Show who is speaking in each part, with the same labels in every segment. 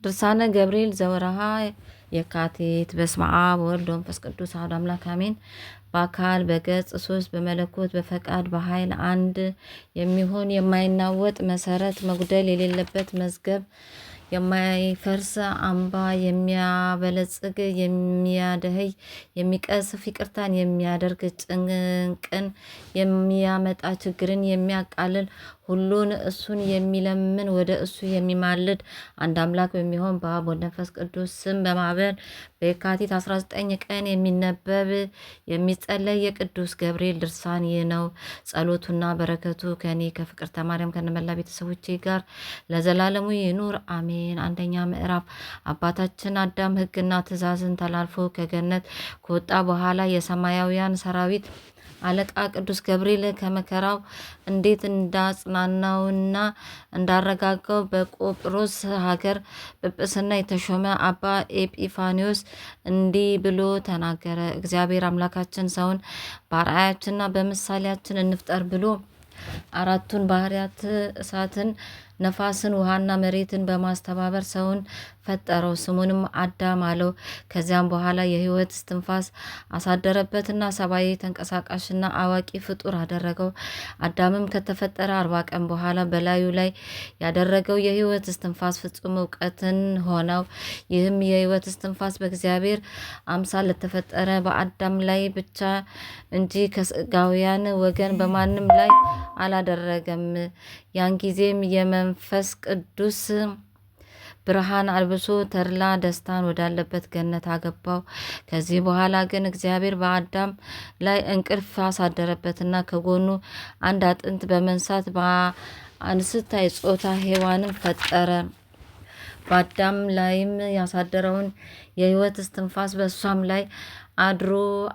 Speaker 1: ድርሳነ ገብርኤል ዘወርሃ የካቲት። በስመ አብ ወወልድ ወመንፈስ ቅዱስ አሐዱ አምላክ አሜን። በአካል በገጽ ሶስት በመለኮት በፈቃድ በኃይል አንድ የሚሆን የማይናወጥ መሰረት መጉደል የሌለበት መዝገብ የማይፈርስ አምባ የሚያበለጽግ የሚያደህይ የሚቀስፍ ይቅርታን የሚያደርግ ጭንቅን የሚያመጣ ችግርን የሚያቃልል ሁሉን እሱን የሚለምን ወደ እሱ የሚማልድ አንድ አምላክ በሚሆን በአብ ወወልድ ወመንፈስ ቅዱስ ስም በማመን በየካቲት 19 ቀን የሚነበብ የሚጸለይ የቅዱስ ገብርኤል ድርሳን ይህ ነው። ጸሎቱና በረከቱ ከኔ ከፍቅርተ ማርያም ከነመላ ቤተሰቦቼ ጋር ለዘላለሙ ይኑር አሜን። አንደኛ ምዕራፍ። አባታችን አዳም ሕግና ትእዛዝን ተላልፎ ከገነት ከወጣ በኋላ የሰማያውያን ሰራዊት አለቃ ቅዱስ ገብርኤል ከመከራው እንዴት እንዳጽናናውና እንዳረጋጋው በቆጵሮስ ሀገር ጵጵስና የተሾመ አባ ኤጲፋኒዎስ እንዲህ ብሎ ተናገረ። እግዚአብሔር አምላካችን ሰውን በአርአያችንና በምሳሌያችን እንፍጠር ብሎ አራቱን ባህርያት እሳትን፣ ነፋስን፣ ውሃና መሬትን በማስተባበር ሰውን ፈጠረው። ስሙንም አዳም አለው። ከዚያም በኋላ የህይወት እስትንፋስ አሳደረበትና ሰብአዊ ተንቀሳቃሽና አዋቂ ፍጡር አደረገው። አዳምም ከተፈጠረ 40 ቀን በኋላ በላዩ ላይ ያደረገው የህይወት እስትንፋስ ፍጹም እውቀትን ሆነው። ይህም የህይወት እስትንፋስ በእግዚአብሔር አምሳል ለተፈጠረ በአዳም ላይ ብቻ እንጂ ከስጋውያን ወገን በማንም ላይ አላደረገም። ያን ጊዜም የመንፈስ ቅዱስ ብርሃን አልብሶ ተድላ ደስታን ወዳለበት ገነት አገባው። ከዚህ በኋላ ግን እግዚአብሔር በአዳም ላይ እንቅልፍ አሳደረበትና ከጎኑ አንድ አጥንት በመንሳት በአንስታይ ጾታ ሔዋንን ፈጠረ። በአዳም ላይም ያሳደረውን የህይወት እስትንፋስ በእሷም ላይ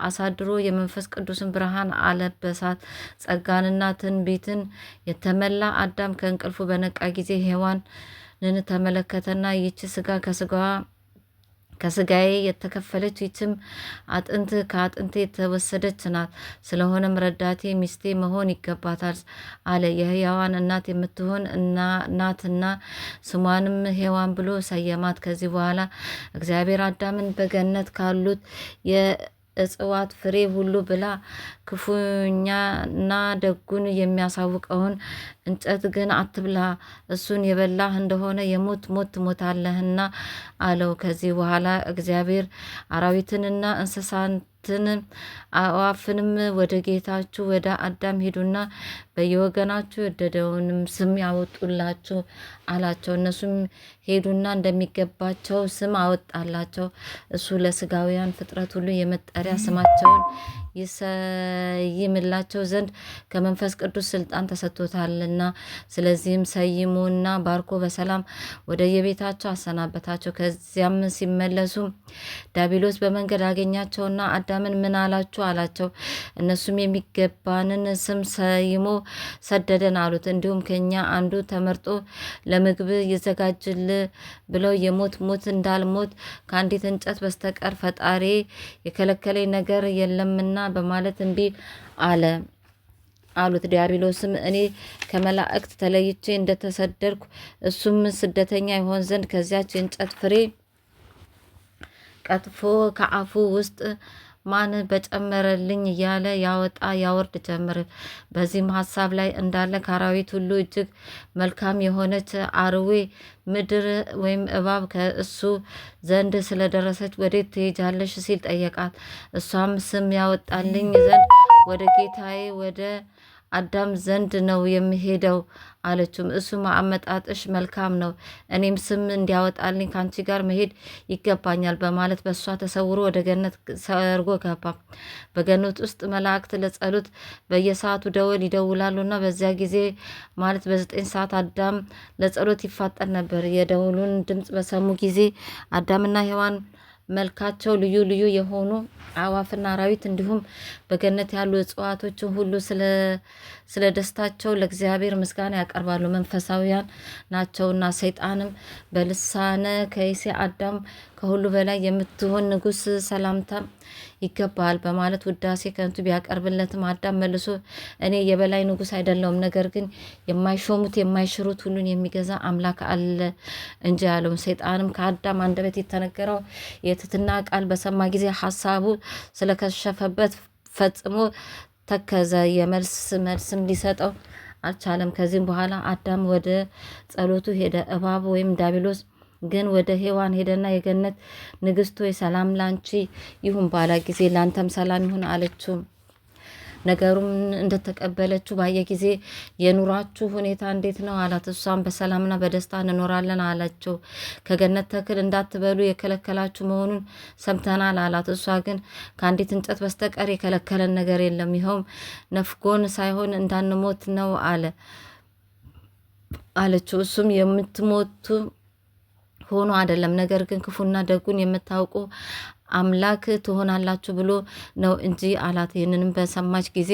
Speaker 1: አሳድሮ የመንፈስ ቅዱስን ብርሃን አለበሳት። ጸጋንና ትንቢትን የተመላ አዳም ከእንቅልፉ በነቃ ጊዜ ሔዋንን ተመለከተና ይህች ስጋ ከስጋዬ የተከፈለች ይችም አጥንት ከአጥንቴ የተወሰደች ናት። ስለሆነም ረዳቴ ሚስቴ መሆን ይገባታል አለ። የሕያዋን እናት የምትሆን ናትና ስሟንም ሔዋን ብሎ ሰየማት። ከዚህ በኋላ እግዚአብሔር አዳምን በገነት ካሉት የእጽዋት ፍሬ ሁሉ ብላ፣ ክፉኛና ደጉን የሚያሳውቀውን እንጨት ግን አትብላ፣ እሱን የበላህ እንደሆነ የሞት ሞት ትሞታለህና አለው። ከዚህ በኋላ እግዚአብሔር አራዊትንና እንስሳትን አዕዋፍንም ወደ ጌታችሁ ወደ አዳም ሂዱና በየወገናችሁ የወደደውንም ስም ያወጡላችሁ አላቸው። እነሱም ሄዱና እንደሚገባቸው ስም አወጣላቸው። እሱ ለስጋውያን ፍጥረት ሁሉ የመጠሪያ ስማቸውን ይሰይምላቸው ዘንድ ከመንፈስ ቅዱስ ስልጣን ተሰጥቶታልና። ስለዚህም ሰይሙና ባርኮ በሰላም ወደ የቤታቸው አሰናበታቸው። ከዚያም ሲመለሱ ዲያብሎስ በመንገድ አገኛቸውና አዳምን ምን አላችሁ አላቸው። እነሱም የሚገባንን ስም ሰይሞ ሰደደን አሉት። እንዲሁም ከኛ አንዱ ተመርጦ ለምግብ ይዘጋጅል ብለው የሞት ሞት እንዳልሞት ከአንዲት እንጨት በስተቀር ፈጣሪ የከለከለኝ ነገር የለምና በማለት እምቢ አሉት። ዲያብሎስም እኔ ከመላእክት ተለይቼ እንደተሰደድኩ እሱም ስደተኛ ይሆን ዘንድ ከዚያች የእንጨት ፍሬ ቀጥፎ ከአፉ ውስጥ ማን በጨመረልኝ እያለ ያወጣ ያወርድ ጀምር። በዚህም ሀሳብ ላይ እንዳለ ከአራዊት ሁሉ እጅግ መልካም የሆነች አርዌ ምድር ወይም እባብ ከእሱ ዘንድ ስለደረሰች ወዴት ትሄጃለሽ ሲል ጠየቃት። እሷም ስም ያወጣልኝ ዘንድ ወደ ጌታዬ ወደ አዳም ዘንድ ነው የሚሄደው አለችም። እሱም አመጣጥሽ መልካም ነው፣ እኔም ስም እንዲያወጣልኝ ከአንቺ ጋር መሄድ ይገባኛል በማለት በእሷ ተሰውሮ ወደ ገነት ሰርጎ ገባ። በገነት ውስጥ መላእክት ለጸሎት በየሰዓቱ ደወል ይደውላሉና በዚያ ጊዜ ማለት በ9 ሰዓት አዳም ለጸሎት ይፋጠን ነበር። የደውሉን ድምፅ በሰሙ ጊዜ አዳምና ሔዋን መልካቸው ልዩ ልዩ የሆኑ አዕዋፍና አራዊት እንዲሁም በገነት ያሉ እጽዋቶችን ሁሉ ስለ ደስታቸው ለእግዚአብሔር ምስጋና ያቀርባሉ። መንፈሳዊያን ናቸውና። ሰይጣንም በልሳነ ከይሴ አዳም ከሁሉ በላይ የምትሆን ንጉሥ ሰላምታ ይገባል በማለት ውዳሴ ከንቱ ቢያቀርብለትም አዳም መልሶ እኔ የበላይ ንጉሥ አይደለሁም፣ ነገር ግን የማይሾሙት የማይሽሩት ሁሉን የሚገዛ አምላክ አለ እንጂ ያለው። ሰይጣንም ከአዳም አንደበት የተነገረው የትህትና ቃል በሰማ ጊዜ ሀሳቡ ስለከሸፈበት ፈጽሞ ተከዘ። መልስም ሊሰጠው አልቻለም። ከዚህም በኋላ አዳም ወደ ጸሎቱ ሄደ። እባብ ወይም ዲያብሎስ ግን ወደ ሔዋን ሄደና የገነት ንግሥት ሆይ ሰላም ላንቺ ይሁን ባላ ጊዜ ላንተም ሰላም ይሁን አለችው። ነገሩም እንደተቀበለችው ባየ ጊዜ የኑሯችሁ ሁኔታ እንዴት ነው አላት። እሷም በሰላምና በደስታ እንኖራለን አለችው። ከገነት ተክል እንዳትበሉ የከለከላችሁ መሆኑን ሰምተናል አላት። እሷ ግን ከአንዲት እንጨት በስተቀር የከለከለን ነገር የለም፣ ይኸውም ነፍጎን ሳይሆን እንዳንሞት ነው አለችው። እሱም የምትሞቱ ሆኖ አይደለም፣ ነገር ግን ክፉና ደጉን የምታውቁ አምላክ ትሆናላችሁ ብሎ ነው እንጂ አላት። ይህንንም በሰማች ጊዜ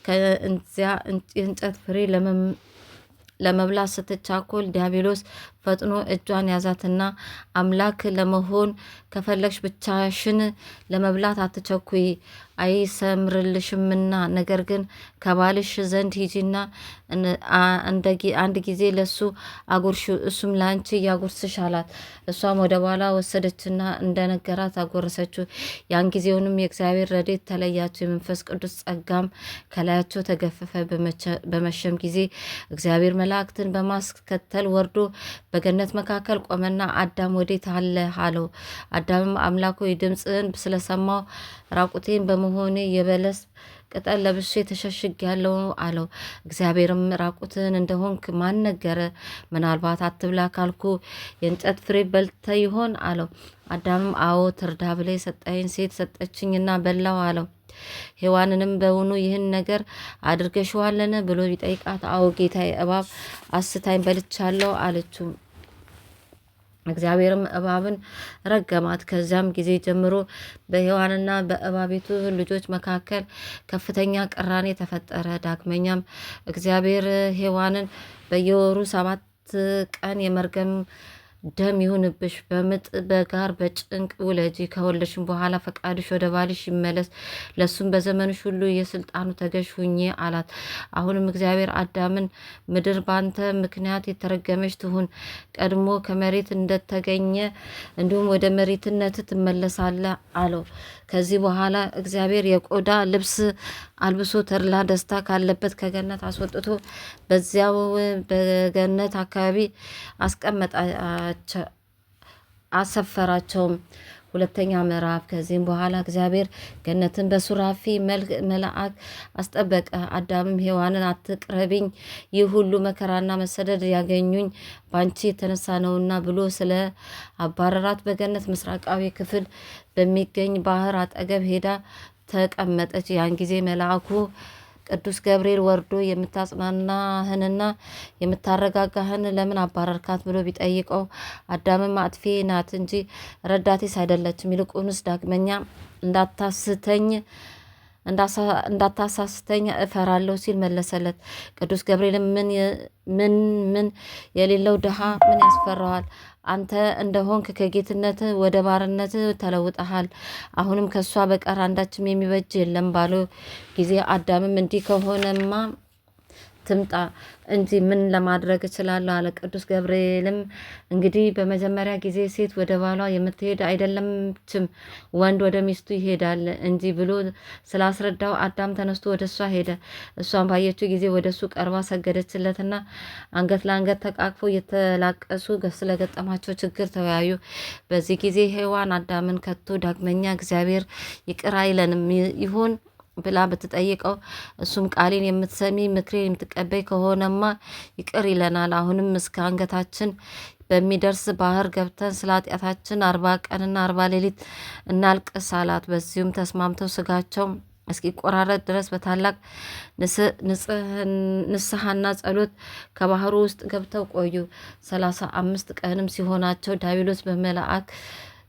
Speaker 1: ከእንዚያ የእንጨት ፍሬ ለመብላት ስትቻኮል ዲያብሎስ ፈጥኖ እጇን ያዛትና አምላክ ለመሆን ከፈለግሽ ብቻሽን ለመብላት አትቸኩይ፣ አይሰምርልሽምና፣ ነገር ግን ከባልሽ ዘንድ ሂጂና አንድ ጊዜ ለሱ አጉርሺው፣ እሱም ለአንቺ ያጉርስሽ አላት። እሷም ወደ ባሏ ወሰደችና እንደነገራት አጎረሰችው። ያን ጊዜውንም የእግዚአብሔር ረድኤት ተለያቸው፣ የመንፈስ ቅዱስ ጸጋም ከላያቸው ተገፈፈ። በመሸም ጊዜ እግዚአብሔር መላእክትን በማስከተል ወርዶ በገነት መካከል ቆመና አዳም ወዴት አለ አለው። አዳምም አምላክ ሆይ ድምፅህን ስለሰማው ራቁቴን በመሆኔ የበለስ ቅጠል ለብሼ ተሸሽጌያለሁ አለው። እግዚአብሔርም ራቁትህን እንደሆንክ ማን ነገረ? ምናልባት አትብላ ካልኩ የእንጨት ፍሬ በልተ ይሆን አለው። አዳምም አዎ ትርዳ ብላ የሰጠኸኝ ሴት ሰጠችኝና በላው አለው። ሔዋንንም በውኑ ይህን ነገር አድርገሽዋለን ብሎ ቢጠይቃት አዎ ጌታዬ፣ እባብ አስታኝ በልቻለሁ አለችው። እግዚአብሔርም እባብን ረገማት። ከዚያም ጊዜ ጀምሮ በሔዋንና በእባቢቱ ልጆች መካከል ከፍተኛ ቅራኔ ተፈጠረ። ዳግመኛም እግዚአብሔር ሔዋንን በየወሩ 7 ቀን የመርገም ደም ይሁንብሽ፣ በምጥ በጋር በጭንቅ ውለጂ፣ ከወለድሽም በኋላ ፈቃድሽ ወደ ባልሽ ይመለስ፣ ለሱም በዘመንሽ ሁሉ የስልጣኑ ተገዥ ሁኚ አላት። አሁንም እግዚአብሔር አዳምን ምድር ባንተ ምክንያት የተረገመች ትሁን፣ ቀድሞ ከመሬት እንደተገኘ እንዲሁም ወደ መሬትነት ትመለሳለ አለው። ከዚህ በኋላ እግዚአብሔር የቆዳ ልብስ አልብሶ ተድላ ደስታ ካለበት ከገነት አስወጥቶ በዚያው በገነት አካባቢ አሰፈራቸውም። ሁለተኛ ምዕራፍ። ከዚህም በኋላ እግዚአብሔር ገነትን በሱራፊ መልአክ አስጠበቀ። አዳምም ሔዋንን አትቅረቢኝ፣ ይህ ሁሉ መከራና መሰደድ ያገኙኝ ባንቺ የተነሳ ነውና ብሎ ስለ አባረራት በገነት ምስራቃዊ ክፍል በሚገኝ ባህር አጠገብ ሄዳ ተቀመጠች። ያን ጊዜ መልአኩ ቅዱስ ገብርኤል ወርዶ የምታጽናናህንና የምታረጋጋህን ለምን አባረርካት ብሎ ቢጠይቀው አዳምም አጥፊ ናት እንጂ ረዳቴስ አይደለችም፣ ይልቁንስ ዳግመኛ እንዳታሳስተኝ እፈራለሁ ሲል መለሰለት። ቅዱስ ገብርኤል ምን የሌለው ድሃ ምን ያስፈራዋል? አንተ እንደሆንክ ከጌትነት ወደ ባርነት ተለውጠሃል። አሁንም ከሷ በቀር አንዳችም የሚበጅ የለም ባለው ጊዜ አዳምም እንዲህ ከሆነማ ትምጣ እንጂ ምን ለማድረግ እችላለሁ አለ። ቅዱስ ገብርኤልም እንግዲህ በመጀመሪያ ጊዜ ሴት ወደ ባሏ የምትሄድ አይደለችም፣ ወንድ ወደ ሚስቱ ይሄዳል እንጂ ብሎ ስላስረዳው አዳም ተነስቶ ወደ እሷ ሄደ። እሷን ባየችው ጊዜ ወደ እሱ ቀርባ ሰገደችለትና አንገት ለአንገት ተቃቅፎ እየተላቀሱ ስለገጠማቸው ችግር ተወያዩ። በዚህ ጊዜ ሔዋን አዳምን ከቶ ዳግመኛ እግዚአብሔር ይቅር አይለንም ይሆን ብላ ብትጠይቀው እሱም ቃሌን የምትሰሚ ምክሬን የምትቀበይ ከሆነማ ይቅር ይለናል። አሁንም እስከ አንገታችን በሚደርስ ባህር ገብተን ስለ ኃጢአታችን 40 ቀንና 40 ሌሊት እናልቅስ አላት። በዚሁም ተስማምተው ስጋቸው እስኪቆራረጥ ድረስ በታላቅ ንስሐና ጸሎት ከባህሩ ውስጥ ገብተው ቆዩ። 35 ቀንም ሲሆናቸው ዲያብሎስ በመልአክ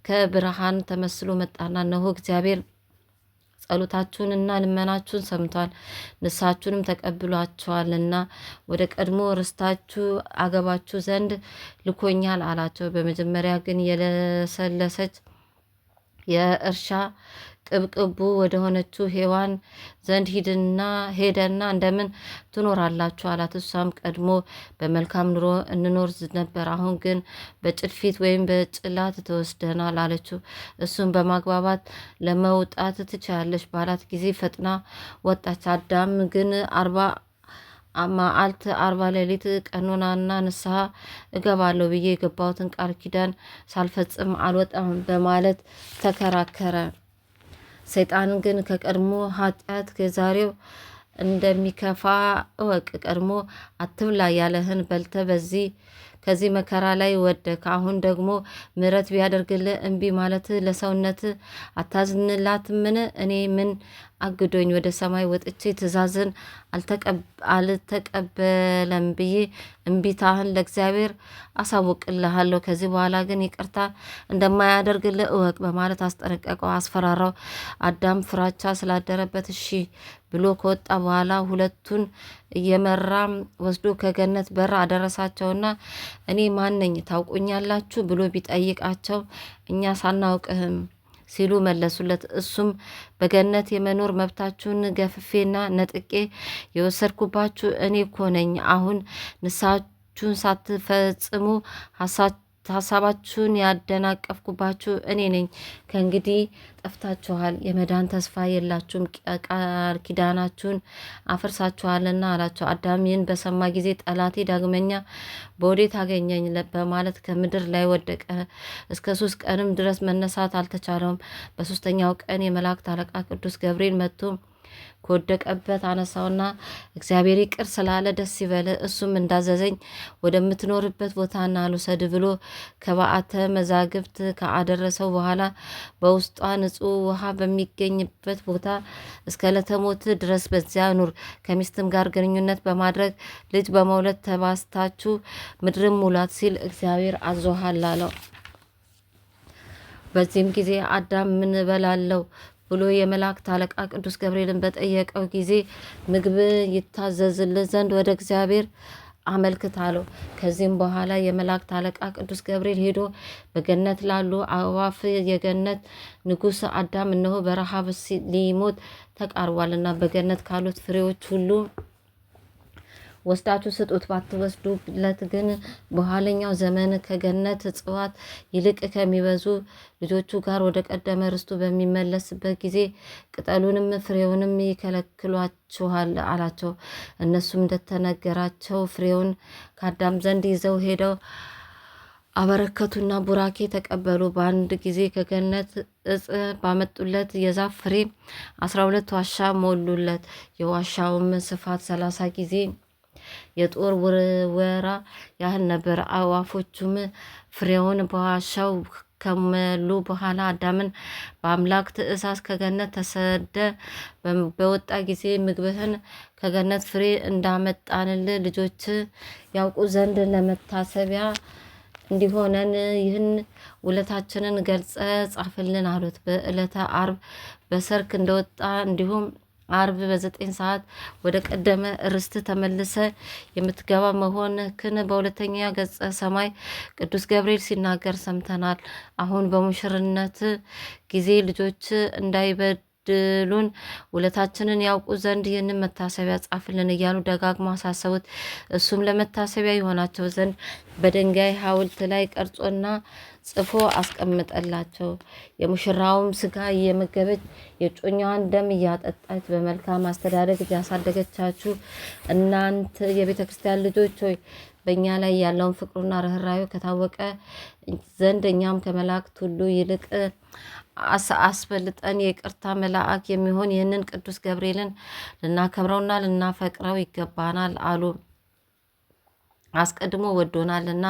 Speaker 1: ከብርሃን ተመስሎ መጣና እነሆ እግዚአብሔር ጸሎታችሁንና ልመናችሁን ሰምቷል፣ ንስሐችሁንም ተቀብሏችኋልና ወደ ቀድሞ ርስታችሁ አገባችሁ ዘንድ ልኮኛል አላቸው። በመጀመሪያ ግን የለሰለሰች የእርሻ ቅብቅቡ ወደ ሆነችው ሔዋን ዘንድ ሄደና እንደምን ትኖራላችሁ አላት። እሷም ቀድሞ በመልካም ኑሮ እንኖር ነበር፣ አሁን ግን በጭልፊት ወይም በጭላት ተወስደናል አለችው። እሱም በማግባባት ለመውጣት ትችላለች ባላት ጊዜ ፈጥና ወጣች። አዳም ግን 40 መዓልት 40 ሌሊት ቀኖናና ንስሐ እገባለሁ ብዬ የገባሁትን ቃል ኪዳን ሳልፈጽም አልወጣም በማለት ተከራከረ። ሰይጣን ግን ከቀድሞ ኃጢአት ከዛሬው እንደሚከፋ እወቅ። ቀድሞ አትብላ ያለህን በልተ ከዚህ መከራ ላይ ወደክ። አሁን ደግሞ ምሕረት ቢያደርግልህ እምቢ ማለት ለሰውነት አታዝንላትምን? እኔ ምን አግዶኝ ወደ ሰማይ ወጥቼ ትእዛዝን አልተቀበለም ብዬ እምቢታህን ለእግዚአብሔር አሳውቅልሃለሁ። ከዚህ በኋላ ግን ይቅርታ እንደማያደርግልህ እወቅ በማለት አስጠነቀቀው፣ አስፈራራው። አዳም ፍራቻ ስላደረበት እሺ ብሎ ከወጣ በኋላ ሁለቱን እየመራ ወስዶ ከገነት በር አደረሳቸውና እኔ ማን ነኝ ታውቁኛላችሁ ብሎ ቢጠይቃቸው እኛ ሳናውቅህም ሲሉ መለሱለት። እሱም በገነት የመኖር መብታችሁን ገፍፌና ነጥቄ የወሰድኩባችሁ እኔ እኮ ነኝ። አሁን ንስሐችሁን ሳትፈጽሙ ሀሳባችሁን ያደናቀፍኩባችሁ እኔ ነኝ። ከእንግዲህ ጠፍታችኋል፣ የመዳን ተስፋ የላችሁም፣ ቃል ኪዳናችሁን አፍርሳችኋልና አላቸው። አዳም ይህን በሰማ ጊዜ ጠላቴ ዳግመኛ በወዴት አገኘኝ በማለት ከምድር ላይ ወደቀ። እስከ 3 ቀንም ድረስ መነሳት አልተቻለውም። በሶስተኛው ቀን የመላእክት አለቃ ቅዱስ ገብርኤል መጥቶ ከወደቀበት አነሳውና እግዚአብሔር ይቅር ስላለ ደስ ይበል፣ እሱም እንዳዘዘኝ ወደምትኖርበት ቦታና ልውሰድ ብሎ ከበዓተ መዛግብት ካደረሰው በኋላ በውስጧ ንጹሕ ውሃ በሚገኝበት ቦታ እስከ ዕለተ ሞት ድረስ በዚያ ኑር። ከሚስትም ጋር ግንኙነት በማድረግ ልጅ በመውለድ ተባስታችሁ ምድርም ሙላት ሲል እግዚአብሔር አዞሃል አለው። በዚህም ጊዜ አዳም ምን እበላለሁ ብሎ የመላእክት አለቃ ቅዱስ ገብርኤልን በጠየቀው ጊዜ ምግብ ይታዘዝልህ ዘንድ ወደ እግዚአብሔር አመልክት አለው። ከዚህም በኋላ የመላእክት አለቃ ቅዱስ ገብርኤል ሄዶ በገነት ላሉ አእዋፍ የገነት ንጉሥ አዳም እነሆ በረሃብ ሊሞት ተቃርቧልና በገነት ካሉት ፍሬዎች ሁሉ ወስዳችሁ ስጡት፣ ባትወስዱለት ግን በኋለኛው ዘመን ከገነት እጽዋት ይልቅ ከሚበዙ ልጆቹ ጋር ወደ ቀደመ ርስቱ በሚመለስበት ጊዜ ቅጠሉንም ፍሬውንም ይከለክሏችኋል አላቸው። እነሱም እንደተነገራቸው ፍሬውን ከአዳም ዘንድ ይዘው ሄደው አበረከቱና ቡራኬ ተቀበሉ። በአንድ ጊዜ ከገነት እጽ ባመጡለት የዛፍ ፍሬ 12 ዋሻ ሞሉለት። የዋሻውም ስፋት 30 ጊዜ የጦር ውርወራ ያህል ነበር። አዕዋፎቹም ፍሬውን በዋሻው ከመሉ በኋላ አዳምን በአምላክ ትእዛዝ ከገነት ተሰደ በወጣ ጊዜ ምግብህን ከገነት ፍሬ እንዳመጣንል ልጆች ያውቁ ዘንድ ለመታሰቢያ እንዲሆነን ይህን ውለታችንን ገልጸ ጻፍልን አሉት። በዕለተ አርብ በሰርክ እንደወጣ እንዲሁም አርብ በ9 ሰዓት ወደ ቀደመ ርስት ተመልሰ የምትገባ መሆንክን በሁለተኛ ገጸ ሰማይ ቅዱስ ገብርኤል ሲናገር ሰምተናል። አሁን በሙሽርነት ጊዜ ልጆች እንዳይበድሉን ውለታችንን ያውቁ ዘንድ ይህንን መታሰቢያ ጻፍልን እያሉ ደጋግሞ አሳሰቡት። እሱም ለመታሰቢያ የሆናቸው ዘንድ በድንጋይ ሐውልት ላይ ቀርጾና ጽፎ አስቀምጠላቸው። የሙሽራውም ስጋ እየመገበች የጮኛዋን ደም እያጠጣች በመልካም አስተዳደግ ያሳደገቻችሁ እናንተ የቤተ ክርስቲያን ልጆች ሆይ በእኛ ላይ ያለውን ፍቅሩና ርኅራኄው ከታወቀ ዘንድ እኛም ከመላእክት ሁሉ ይልቅ አስበልጠን የይቅርታ መልአክ የሚሆን ይህንን ቅዱስ ገብርኤልን ልናከብረውና ልናፈቅረው ይገባናል አሉ። አስቀድሞ ወዶናልና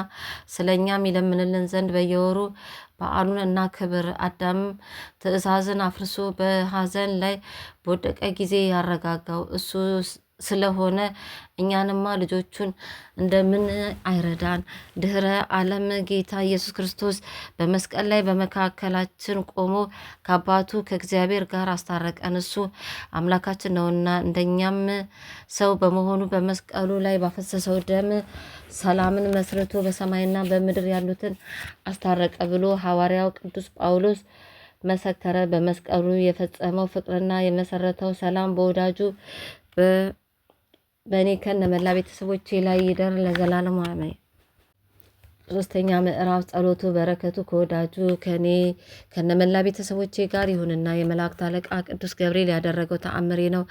Speaker 1: ስለኛም ይለምንልን ዘንድ በየወሩ በዓሉን እናክብር። አዳምም ትእዛዝን አፍርሶ በሐዘን ላይ በወደቀ ጊዜ ያረጋጋው እሱ ስለሆነ እኛንማ ልጆቹን እንደምን አይረዳን? ድህረ ዓለም ጌታ ኢየሱስ ክርስቶስ በመስቀል ላይ በመካከላችን ቆሞ ከአባቱ ከእግዚአብሔር ጋር አስታረቀን። እሱ አምላካችን ነውና እንደኛም ሰው በመሆኑ በመስቀሉ ላይ ባፈሰሰው ደም ሰላምን መስርቶ በሰማይና በምድር ያሉትን አስታረቀ ብሎ ሐዋርያው ቅዱስ ጳውሎስ መሰከረ። በመስቀሉ የፈጸመው ፍቅርና የመሰረተው ሰላም በወዳጁ በእኔ ከነ መላ ቤተሰቦቼ ላይ ይደር ለዘላለም አሜን። ሶስተኛ ምዕራፍ ጸሎቱ በረከቱ ከወዳጁ ከኔ ከነመላ ቤተሰቦቼ ጋር ይሁንና የመላእክት አለቃ ቅዱስ ገብርኤል ያደረገው ተአምሬ ነው።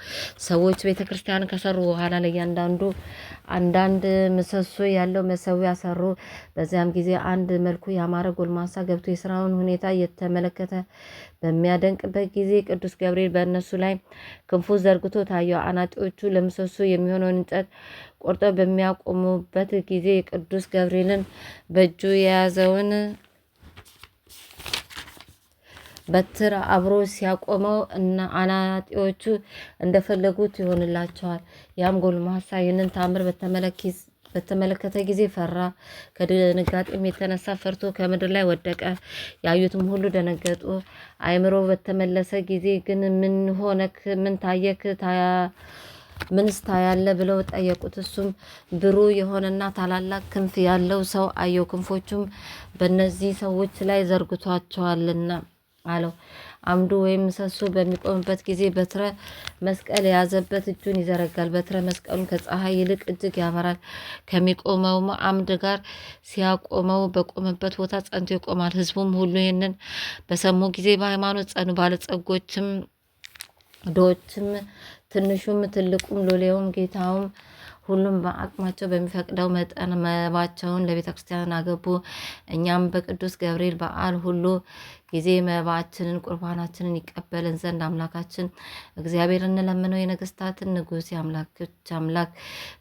Speaker 1: ሰዎች ቤተክርስቲያን ከሰሩ በኋላ ለእያንዳንዱ አንዳንድ ምሰሶ ያለው መሰዊያ ሰሩ። በዚያም ጊዜ አንድ መልኩ ያማረ ጎልማሳ ገብቶ የስራውን ሁኔታ እየተመለከተ በሚያደንቅበት ጊዜ ቅዱስ ገብርኤል በእነሱ ላይ ክንፉ ዘርግቶ ታየው። አናጢዎቹ ለምሰሶ የሚሆነውን እንጨት ቆርጠው በሚያቆሙበት ጊዜ ቅዱስ ገብርኤልን በእጁ የያዘውን በትር አብሮ ሲያቆመው እና አናጢዎቹ እንደፈለጉት ይሆንላቸዋል። ያም ጎልማሳ ይህንን ታምር በተመለከተ ጊዜ ፈራ። ከድንጋጤም የተነሳ ፈርቶ ከምድር ላይ ወደቀ። ያዩትም ሁሉ ደነገጡ። አእምሮ በተመለሰ ጊዜ ግን ምን ሆነክ? ምን ታየክ? ምንስ ታያለ? ብለው ጠየቁት። እሱም ብሩህ የሆነና ታላላቅ ክንፍ ያለው ሰው አየው፣ ክንፎቹም በእነዚህ ሰዎች ላይ ዘርግቷቸዋልና አለው። አምዱ ወይም ምሰሶ በሚቆምበት ጊዜ በትረ መስቀል የያዘበት እጁን ይዘረጋል። በትረ መስቀሉን ከፀሐይ ይልቅ እጅግ ያበራል። ከሚቆመው አምድ ጋር ሲያቆመው በቆመበት ቦታ ጸንቶ ይቆማል። ሕዝቡም ሁሉ ይህንን በሰሙ ጊዜ በሃይማኖት ጸኑ። ባለጸጎችም ድሆችም ትንሹም ትልቁም ሎሌውም ጌታውም ሁሉም በአቅማቸው በሚፈቅደው መጠን መባቸውን ለቤተ ክርስቲያን አገቡ። እኛም በቅዱስ ገብርኤል በዓል ሁሉ ጊዜ መባችንን ቁርባናችንን ይቀበልን ዘንድ አምላካችን እግዚአብሔር እንለምነው። የነገስታትን ንጉሥ የአምላኮች አምላክ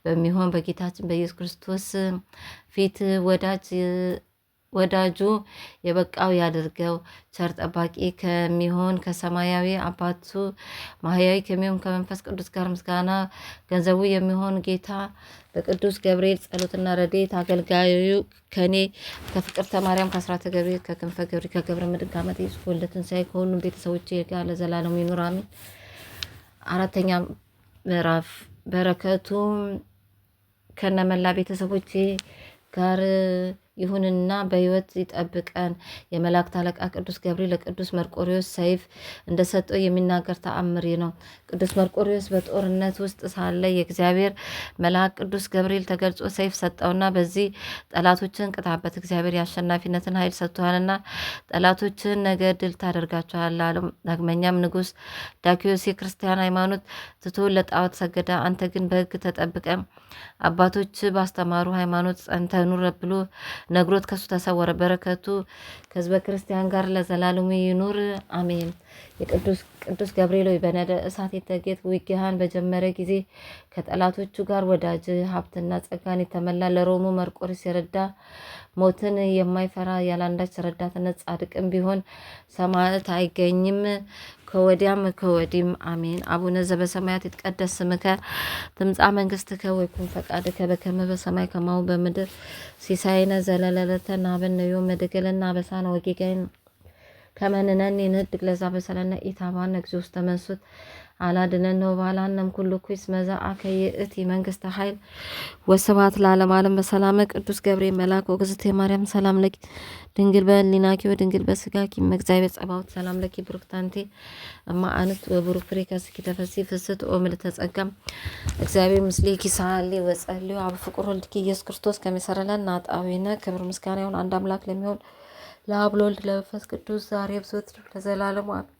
Speaker 1: በሚሆን በጌታችን በኢየሱስ ክርስቶስ ፊት ወዳጁ የበቃው ያድርገው። ቸር ጠባቂ ከሚሆን ከሰማያዊ አባቱ ማህያዊ ከሚሆን ከመንፈስ ቅዱስ ጋር ምስጋና ገንዘቡ የሚሆን ጌታ በቅዱስ ገብርኤል ጸሎትና ረድኤት አገልጋዩ ከኔ ከፍቅርተ ማርያም ከአስራተ ገብርኤል ከክንፈ ገብርኤል ከገብረ ምድር ከዓመተ ኢየሱስ ከወልደ ትንሣኤ ከሁሉም ቤተሰቦቼ ጋር ለዘላለም ይኑር አሜን። አራተኛ ምዕራፍ በረከቱ ከነመላ ቤተሰቦቼ ጋር ይሁንና በሕይወት ይጠብቀን። የመላእክት አለቃ ቅዱስ ገብርኤል ለቅዱስ መርቆሬዎስ ሰይፍ እንደሰጠው የሚናገር ተአምሪ ነው። ቅዱስ መርቆሬዎስ በጦርነት ውስጥ ሳለ የእግዚአብሔር መልአክ ቅዱስ ገብርኤል ተገልጾ ሰይፍ ሰጠውና በዚህ ጠላቶችን ቅጣበት፣ እግዚአብሔር የአሸናፊነትን ኃይል ሰጥቷልና ጠላቶችን ነገ ድል ታደርጋቸዋለህ አለው። ዳግመኛም ንጉሥ ዳኪዎስ የክርስቲያን ሃይማኖት ትቶ ለጣዖት ሰገደ። አንተ ግን በሕግ ተጠብቀ አባቶች ባስተማሩ ሃይማኖት ጸንተ ኑር ብሎ ነግሮት ከሱ ተሰወረ። በረከቱ ከህዝበ ክርስቲያን ጋር ለዘላለሙ ይኑር አሜን። ቅዱስ ገብርኤል ሆይ በነደ እሳት የተጌጥ ውጊያህን በጀመረ ጊዜ ከጠላቶቹ ጋር ወዳጅ ሀብትና ጸጋን የተመላ ለሮሙ መርቆሬዎስ የረዳ ሞትን የማይፈራ ያላንዳች ረዳትነት ጻድቅም ቢሆን ሰማዕት አይገኝም ከወዲያም ከወዲም አሜን። አቡነ ዘበሰማያት ይትቀደስ ስምከ ትምጻእ መንግስትከ ወይኩን ፈቃድከ በከመ በሰማይ ከማሁ በምድር ሲሳይነ ዘለለዕለትነ ሀበነ ዮም ወኅድግ ለነ አበሳነ ወጌጋየነ ከመ ንሕነኒ ንኅድግ ለዘአበሰለነ ኢታብአነ እግዚኦ ውስተ መንሱት አላድነን ነው ባላንም ኩሉ ኩይስ መዛአከ ይእቲ መንግስተ ኃይል ወስብሐት ለዓለመ ዓለም በሰላመ ቅዱስ ገብርኤል መልአክ ወግዝእትየ ማርያም ሰላም ለኪ ድንግል በሕሊናኪ ወድንግል በሥጋኪ እም እግዚአብሔር ጸባኦት ሰላም ለኪ ብሩክት አንቲ እማ አንስት ወብሩክ ፍሬ ከርሥኪ ተፈሥሒ ፍስሕት ኦ ምልዕተ ጸጋ እግዚአብሔር ምስሌኪ ሳሊ ወጸልዩ አብ ፍቁር ወልድኪ ኢየሱስ ክርስቶስ ከመ ይሠረ ለነ ኃጣውኢነ ክብር ምስጋና ይሁን አንድ አምላክ ለሚሆን ለአብ ለወልድ ለመንፈስ ቅዱስ ዛሬ ዘወትር ለዘላለሙ አሜን።